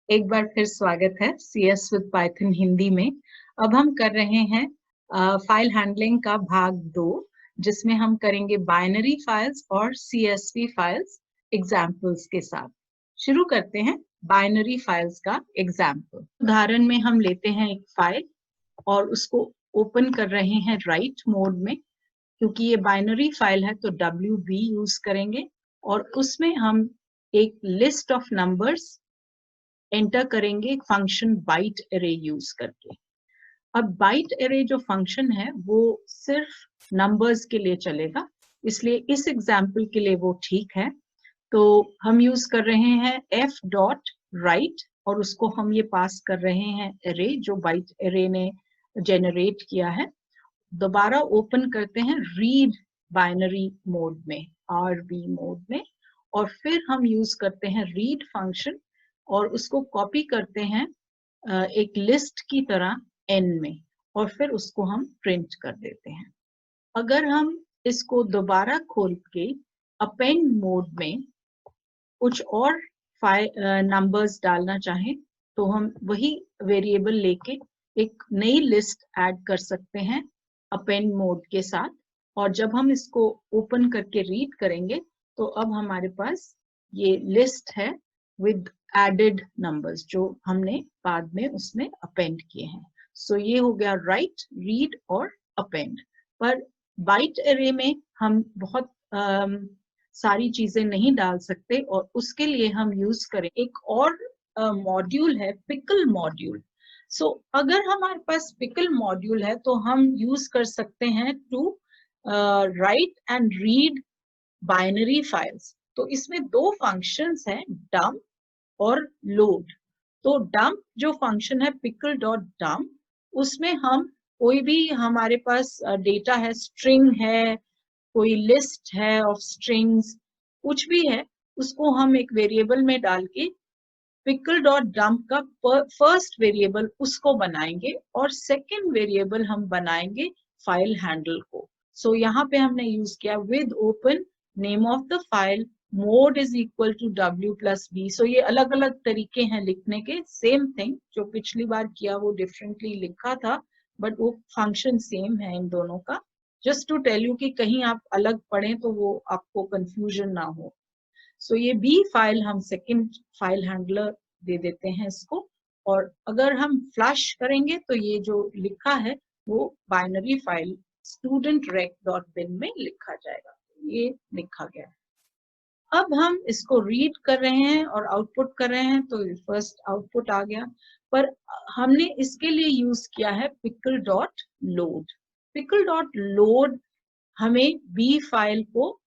एक बार फिर स्वागत है CS विद पाइथन हिंदी में। अब हम कर रहे हैं फाइल हैंडलिंग का भाग 2, जिसमें हम करेंगे बाइनरी फाइल्स और CSV फाइल्स एग्जाम्पल्स के साथ। शुरू करते हैं बाइनरी फाइल्स का एग्जाम्पल। उदाहरण में हम लेते हैं एक फाइल और उसको ओपन कर रहे हैं राइट मोड में। क्योंकि ये बाइनरी फाइल है तो WB यूज करेंगे और उसमें हम एक लिस्ट ऑफ नंबर्स एंटर करेंगे फंक्शन बाइट एरे यूज करके। अब बाइट एरे जो फंक्शन है वो सिर्फ नंबर्स के लिए चलेगा, इसलिए इस एग्जाम्पल के लिए वो ठीक है। तो हम यूज कर रहे हैं f.write और उसको हम ये पास कर रहे हैं एरे जो बाइट एरे ने जेनरेट किया है। दोबारा ओपन करते हैं रीड बाइनरी मोड में, RB मोड में, और फिर हम यूज करते हैं रीड फंक्शन और उसको कॉपी करते हैं एक लिस्ट की तरह n में, और फिर उसको हम प्रिंट कर देते हैं। अगर हम इसको दोबारा खोल के अपेंड मोड में कुछ और नंबर्स डालना चाहें तो हम वही वेरिएबल लेके एक नई लिस्ट ऐड कर सकते हैं अपेंड मोड के साथ। और जब हम इसको ओपन करके रीड करेंगे तो अब हमारे पास ये लिस्ट है विद एडेड नंबर्स जो हमने बाद में उसमें अपेंड किए हैं। सो ये हो गया राइट, रीड और अपेंड। पर बाइट एरे में हम बहुत सारी चीजें नहीं डाल सकते और उसके लिए हम यूज करें एक और मॉड्यूल है, पिकल मॉड्यूल। सो अगर हमारे पास पिकल मॉड्यूल है तो हम यूज कर सकते हैं to write and read binary files. तो इसमें दो फंक्शंस हैं, डम्प और लोड। तो डम्प जो फंक्शन है पिकल डॉट डम्प, उसमें हम कोई भी हमारे पास डेटा है, स्ट्रिंग है, कोई लिस्ट है ऑफ स्ट्रिंग्स, कुछ भी है, उसको हम एक वेरिएबल में डाल के पिकल डॉट डम्प का फर्स्ट वेरिएबल उसको बनाएंगे और सेकंड वेरिएबल हम बनाएंगे फाइल हैंडल को। सो यहाँ पे हमने यूज किया with open name of the file mode is equal to W+B। So ये अलग अलग तरीके हैं लिखने के, सेम थिंग जो पिछली बार किया वो डिफरेंटली लिखा था, बट वो फंक्शन सेम है इन दोनों का। जस्ट टू टेल यू कि कहीं आप अलग पढ़ें तो वो आपको कंफ्यूजन ना हो। सो ये B फाइल हम सेकंड फाइल हैंडलर दे देते हैं इसको, और अगर हम फ्लश करेंगे तो ये जो लिखा है वो बाइनरी फाइल studentRec.bin में लिखा जाएगा। ये लिखा गया है। अब हम इसको रीड कर रहे हैं और आउटपुट कर रहे हैं तो फर्स्ट आउटपुट आ गया, पर हमने इसके लिए यूज किया है pickle dot load. Pickle dot load हमें B फाइल को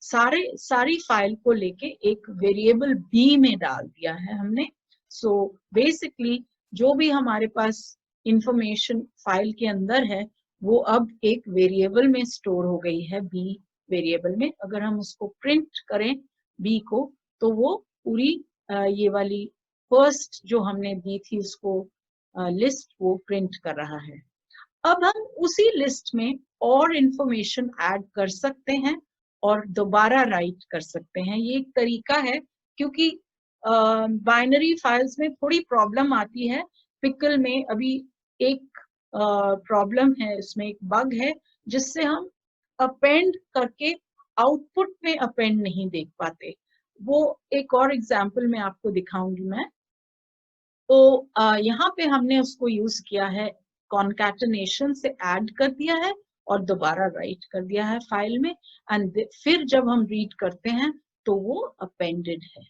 सारी फाइल को लेके एक वेरिएबल B में डाल दिया है हमने। सो बेसिकली जो भी हमारे पास इंफॉर्मेशन फाइल के अंदर है वो अब एक वेरिएबल में स्टोर हो गई है B वेरिएबल में। अगर हम उसको प्रिंट करें B को तो वो पूरी ये वाली फर्स्ट जो हमने दी थी उसको लिस्ट वो प्रिंट कर रहा है। अब हम उसी लिस्ट में और इंफॉर्मेशन ऐड कर सकते हैं और दोबारा राइट कर सकते हैं। ये एक तरीका है, क्योंकि बाइनरी फाइल्स में थोड़ी प्रॉब्लम आती है। पिकल में अभी एक प्रॉब्लम है, इसमें एक बग है जिससे हम अपेंड करके आउटपुट में अपेंड नहीं देख पाते। वो एक और एग्जांपल में आपको दिखाऊंगी मैं। तो यहाँ पे हमने उसको यूज किया है, कॉन्कैटिनेशन से ऐड कर दिया है और दोबारा राइट कर दिया है फाइल में, एंड फिर जब हम रीड करते हैं तो वो अपेंडेड है।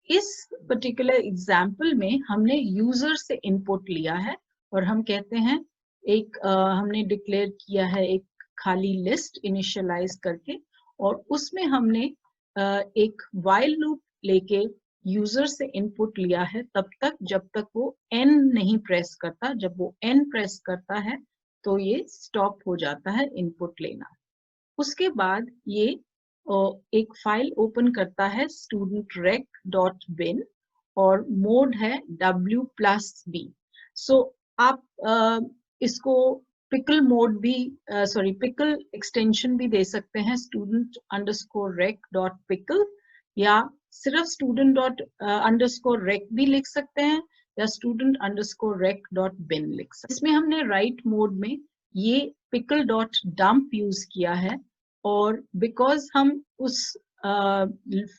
इस पर्टिकुलर एग्जाम्पल में हमने यूजर से इनपुट लिया है और हम कहते हैं एक हमने डिक्लेयर किया है एक खाली लिस्ट इनिशियलाइज करके, और उसमें हमने एक व्हाइल लूप लेके यूजर से इनपुट लिया है तब तक जब तक वो n नहीं प्रेस करता। जब वो n प्रेस करता है तो ये स्टॉप हो जाता है इनपुट लेना। उसके बाद ये एक फाइल ओपन करता है studentRec.bin और मोड है W+B। सो आप इसको पिकल मोड भी पिकल एक्सटेंशन भी दे सकते हैं, student_rec.pickle, या सिर्फ student._rec भी लिख सकते हैं या student_rec.bin लिख सकते हैं। इसमें हमने राइट मोड में ये pickle.dump यूज किया है, और बिकॉज हम उस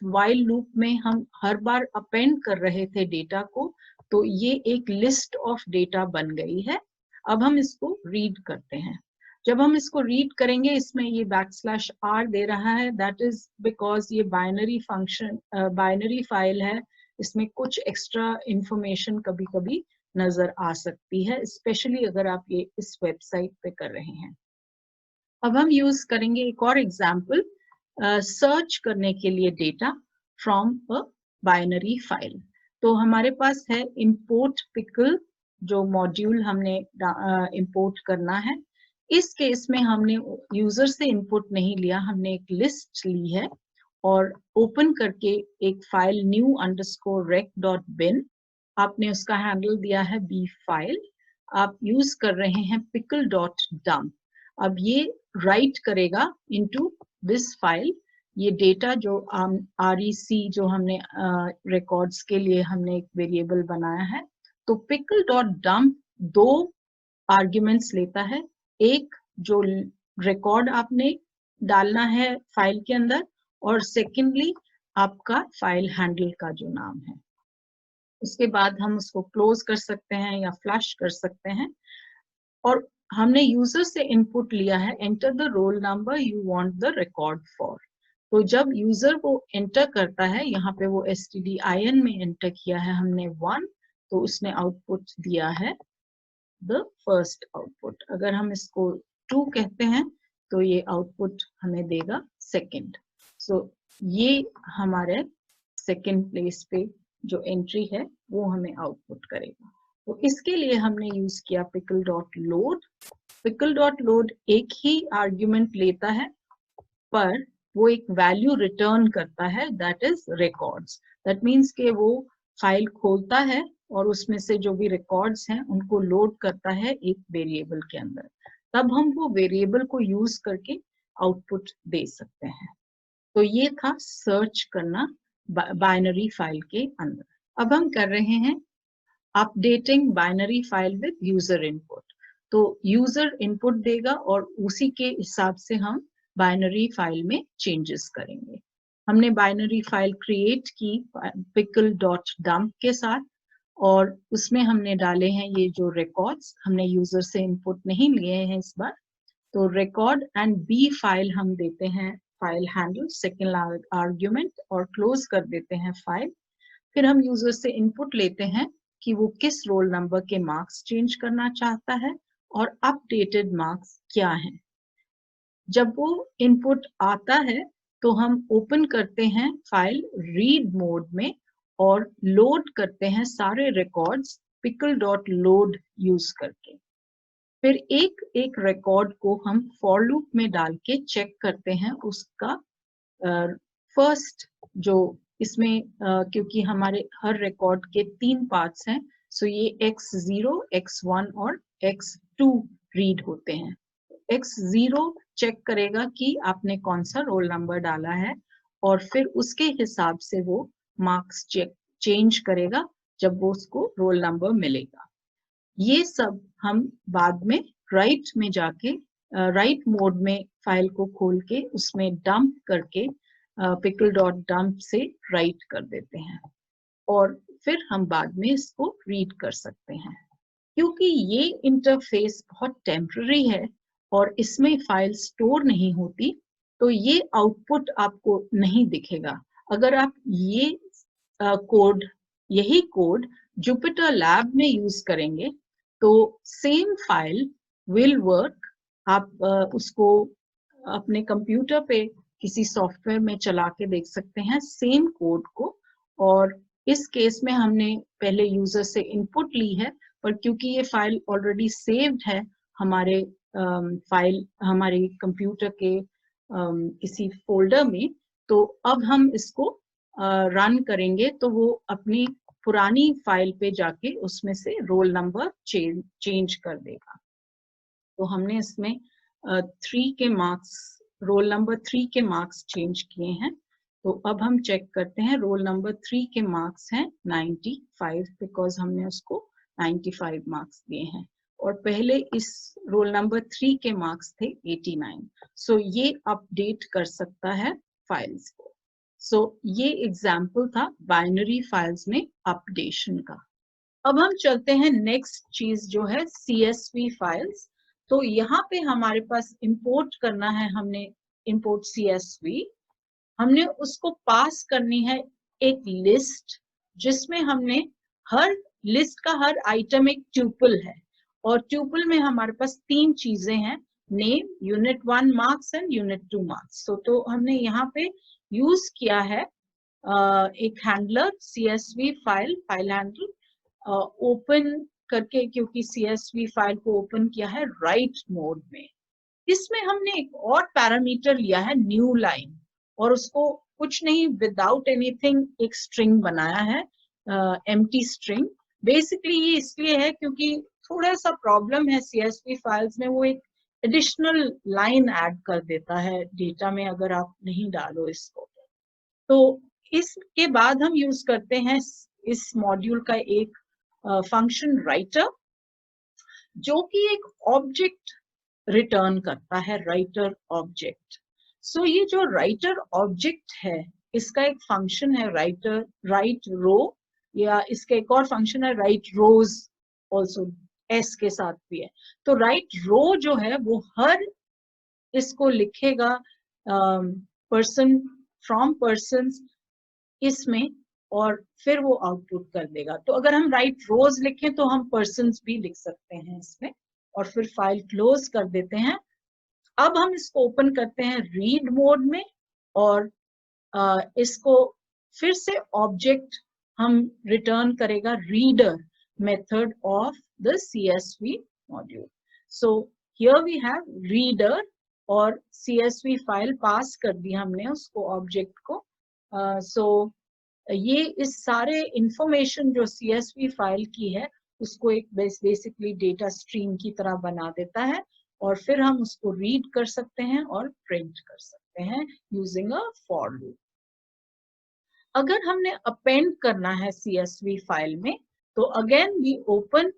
while लूप में हम हर बार अपेंड कर रहे थे डेटा को, तो ये एक लिस्ट ऑफ डेटा बन गई है। अब हम इसको रीड करते हैं। जब हम इसको रीड करेंगे, इसमें ये \r दे रहा है, दैट इज बिकॉज ये बाइनरी फंक्शन बाइनरी फाइल है, इसमें कुछ एक्स्ट्रा इंफॉर्मेशन कभी कभी नजर आ सकती है, स्पेशली अगर आप ये इस वेबसाइट पे कर रहे हैं। अब हम यूज करेंगे एक और एग्जाम्पल, सर्च करने के लिए data from a binary file. तो हमारे पास है import pickle, जो मॉड्यूल हमने इंपोर्ट करना है। इस केस में हमने यूजर से इनपुट नहीं लिया, हमने एक लिस्ट ली है और ओपन करके एक फाइल new_rec.bin, आपने उसका हैंडल दिया है b फाइल, आप यूज कर रहे हैं pickle.dump। अब ये राइट करेगा इनटू दिस फाइल ये डेटा जो REC जो हमने रिकॉर्ड्स के लिए हमने एक वेरिएबल बनाया है। तो pickle.dump दो आर्ग्यूमेंट्स लेता है, एक जो रिकॉर्ड आपने डालना है फाइल के अंदर, और सेकेंडली आपका फाइल हैंडल का जो नाम है। उसके बाद हम उसको क्लोज कर सकते हैं या फ्लश कर सकते हैं। और हमने यूजर से इनपुट लिया है enter the roll number you want the record for. तो जब यूजर वो एंटर करता है, यहाँ पे वो stdin में एंटर किया है हमने 1, तो उसने आउटपुट दिया है द फर्स्ट आउटपुट। अगर हम इसको 2 कहते हैं तो ये आउटपुट हमें देगा सेकंड। सो ये हमारे सेकंड प्लेस पे जो एंट्री है वो हमें आउटपुट करेगा। तो इसके लिए हमने यूज किया pickle.load। pickle.load एक ही आर्ग्यूमेंट लेता है, पर वो एक वैल्यू रिटर्न करता है, that is records. That means के वो फाइल खोलता है और उसमें से जो भी रिकॉर्ड्स हैं उनको लोड करता है एक वेरिएबल के अंदर, तब हम वो वेरिएबल को यूज करके आउटपुट दे सकते हैं। तो ये था सर्च करना बाइनरी फाइल के अंदर। अब हम कर रहे हैं updating binary file with user input. तो यूजर इनपुट देगा और उसी के हिसाब से हम बाइनरी फाइल में चेंजेस करेंगे। हमने बाइनरी फाइल क्रिएट की pickle.dump के साथ, और उसमें हमने डाले हैं ये जो रिकॉर्ड्स, हमने यूजर से इनपुट नहीं लिए हैं इस बार। तो रिकॉर्ड एंड b फाइल हम देते हैं फाइल हैंडल सेकेंड आर्ग्यूमेंट, और क्लोज कर देते हैं फाइल। फिर हम यूजर से इनपुट लेते हैं कि वो किस रोल नंबर के मार्क्स चेंज करना चाहता है और अपडेटेड मार्क्स क्या हैं। जब वो इनपुट आता है तो हम ओपन करते हैं फाइल रीड मोड में और लोड करते हैं सारे रिकॉर्ड्स pickle.load यूज करके। फिर एक एक रिकॉर्ड को हम फॉर लूप में डाल के चेक करते हैं उसका फर्स्ट जो इसमें क्योंकि हमारे हर रिकॉर्ड के 3 पार्ट्स हैं, सो ये x0, x1 और x2 रीड होते हैं। x0 चेक करेगा कि आपने कौन सा रोल नंबर डाला है, और फिर उसके हिसाब से वो मार्क्स चेंज करेगा जब वो उसको रोल नंबर मिलेगा। ये सब हम बाद में राइट में जाके राइट मोड में फाइल को खोल के उसमें डंप करके pickle.dump से राइट कर देते हैं, और फिर हम बाद में इसको रीड कर सकते हैं। क्योंकि ये इंटरफेस बहुत टेम्पररी है और इसमें फाइल स्टोर नहीं होती, तो ये आउटपुट आपको नहीं दिखेगा। अगर आप ये यही कोड जुपिटर लैब में यूज करेंगे तो सेम फाइल विल वर्क। आप उसको अपने कंप्यूटर पे किसी सॉफ्टवेयर में चला के देख सकते हैं सेम कोड को। और इस केस में हमने पहले यूजर से इनपुट ली है, पर क्योंकि ये फाइल ऑलरेडी सेव्ड है हमारे फाइल हमारे कंप्यूटर के किसी फोल्डर में, तो अब हम इसको रन करेंगे तो वो अपनी पुरानी फाइल पे जाके उसमें से रोल नंबर चेंज कर देगा। तो हमने इसमें 3 के मार्क्स रोल नंबर 3 के मार्क्स चेंज किए हैं। तो अब हम चेक करते हैं, रोल नंबर 3 के मार्क्स हैं 95 बिकॉज हमने उसको 95 मार्क्स दिए हैं, और पहले इस रोल नंबर 3 के मार्क्स थे 89। सो ये अपडेट कर सकता है फाइल्स को। सो ये एग्जाम्पल था बाइनरी फाइल्स में अपडेशन का। अब हम चलते हैं नेक्स्ट चीज जो है CSV फाइल्स। तो यहाँ पे हमारे पास इंपोर्ट करना है, हमने इंपोर्ट CSV, हमने उसको पास करनी है एक लिस्ट जिसमें हमने हर लिस्ट का हर आइटम एक ट्यूपल है, और ट्यूपल में हमारे पास 3 चीजें हैं, name, unit 1 marks and unit 2 marks. तो हमने यहाँ पे यूज किया है एक handler CSV file handle open करके, क्योंकि CSV फाइल को ओपन किया है राइट मोड में। इसमें हमने एक और पैरामीटर लिया है न्यू लाइन, और उसको कुछ नहीं, विदाउट एनीथिंग एक स्ट्रिंग बनाया है, एम्प्टी स्ट्रिंग। बेसिकली ये इसलिए है क्योंकि थोड़ा सा प्रॉब्लम है CSV फाइल्स में, वो एक एडिशनल लाइन ऐड कर देता है डेटा में अगर आप नहीं डालो इसको। तो इसके बाद हम यूज करते हैं इस मॉड्यूल का एक फंक्शन राइटर, जो कि एक ऑब्जेक्ट रिटर्न करता है, राइटर ऑब्जेक्ट। सो ये जो राइटर ऑब्जेक्ट है, इसका एक फंक्शन है राइटर राइट रो, या इसका एक और फंक्शन है राइट रोज, ऑल्सो एस के साथ भी है। तो राइट रो जो है वो हर इसको लिखेगा पर्सन फ्रॉम पर्सन्स इसमें, और फिर वो आउटपुट कर देगा। तो अगर हम राइट रोज लिखें तो हम पर्सन्स भी लिख सकते हैं इसमें, और फिर फाइल क्लोज कर देते हैं। अब हम इसको ओपन करते हैं रीड मोड में, और इसको फिर से ऑब्जेक्ट हम रिटर्न करेगा reader method of the CSV module. So here we have reader, और CSV फाइल पास कर दी हमने उसको ऑब्जेक्ट को। सो ये इस सारे इंफॉर्मेशन जो CSV फाइल की है उसको एक बेसिकली डेटा स्ट्रीम की तरह बना देता है, और फिर हम उसको रीड कर सकते हैं और प्रिंट कर सकते हैं यूजिंग अ फॉर लूप। अगर हमने अपेंड करना है CSV फाइल में, तो again we open,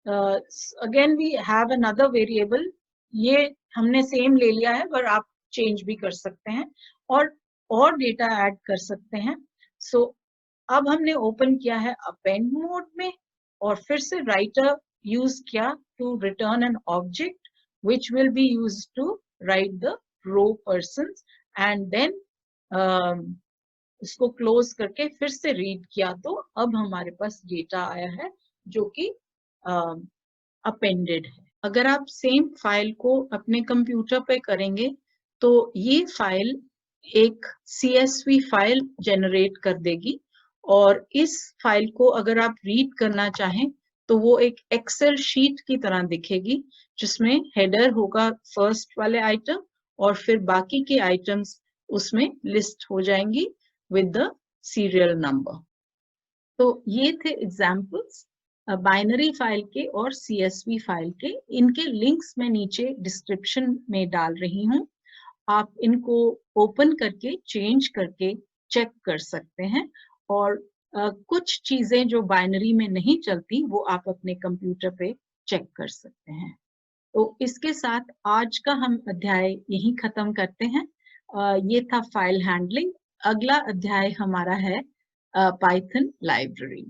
again we have another variable. ये हमने सेम ले लिया है, पर आप चेंज भी कर सकते हैं और डेटा ऐड कर सकते हैं। सो अब हमने ओपन किया है अपेंड मोड में, और फिर से राइटर यूज किया to return an object which will be used to write the row persons, and then इसको क्लोज करके फिर से रीड किया, तो अब हमारे पास डेटा आया है जो कि अपेंडेड है। अगर आप सेम फाइल को अपने कंप्यूटर पे करेंगे तो ये फाइल एक CSV फाइल जनरेट कर देगी, और इस फाइल को अगर आप रीड करना चाहें तो वो एक एक्सेल शीट की तरह दिखेगी, जिसमें हेडर होगा फर्स्ट वाले आइटम, और फिर बाकी के आइटम्स उसमें लिस्ट हो जाएंगी विद द सीरियल नंबर। तो ये थे एग्जाम्पल्स बाइनरी फाइल के और CSV फाइल के। इनके लिंक्स मैं नीचे डिस्क्रिप्शन में डाल रही हूँ, आप इनको ओपन करके चेंज करके चेक कर सकते हैं, और कुछ चीजें जो बाइनरी में नहीं चलती वो आप अपने कंप्यूटर पे चेक कर सकते हैं। तो इसके साथ आज का हम अध्याय यहीं खत्म करते हैं। ये था फाइल हैंडलिंग। अगला अध्याय हमारा है पाइथन लाइब्रेरी।